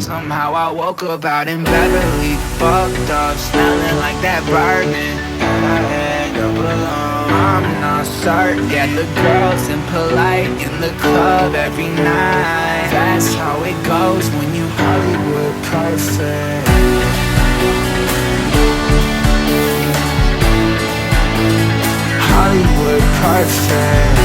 Somehow I woke up out in Beverly, fucked up, smelling like that bourbon that I had up alone. I'm not certain. Yeah, the girls impolite in the club every night. That's how it goes when you Hollywood perfect. Hollywood perfect.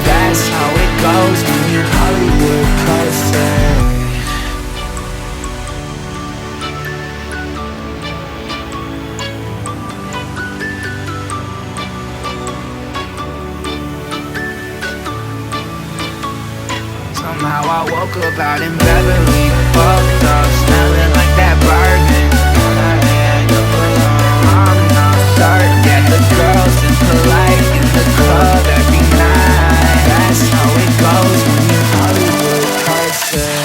That's how it goes when you're Hollywood perfect. Somehow I woke up out in Beverly, fucked up, smelling like that bourbon that I had up alone. I'm not certain. Yeah, the girls impolite in the club every night. That's how it goes when you're Hollywood perfect.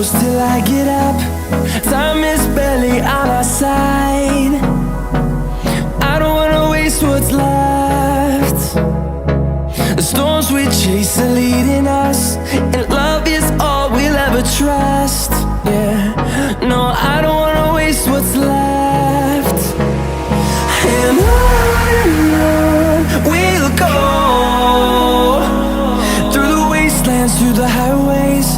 Till I get up, time is barely on our side. I don't wanna waste what's left. The storms we chase are leading us, and love is all we'll ever trust. Yeah, no, I don't wanna waste what's left. And on we'll go, through the wastelands, through the highways,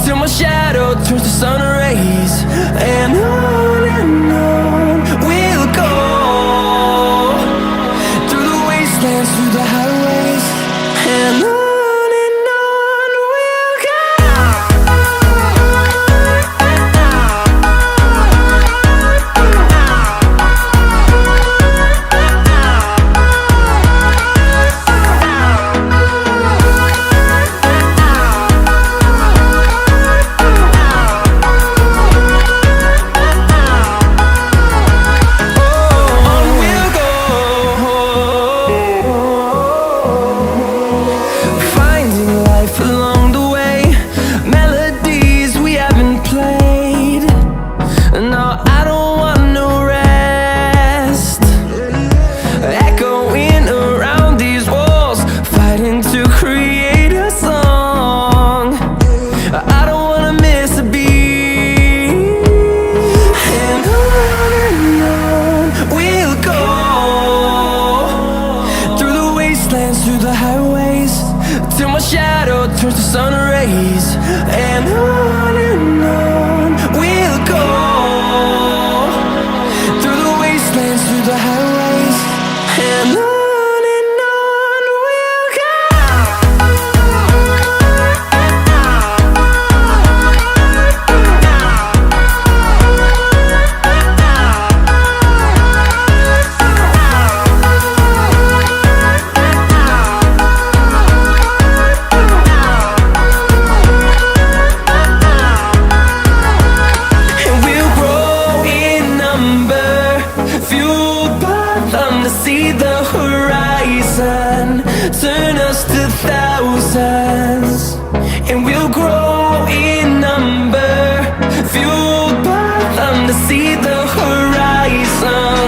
till my shadow turns to sun rays. And on we'll go, through the wastelands, through the highways. And on we'll go. Turns to sun rays. And on we'll go, through the wastelands, through the highways. And on we'll go. Turn us to thousands, and we'll grow in number, fueled by them to see the horizon.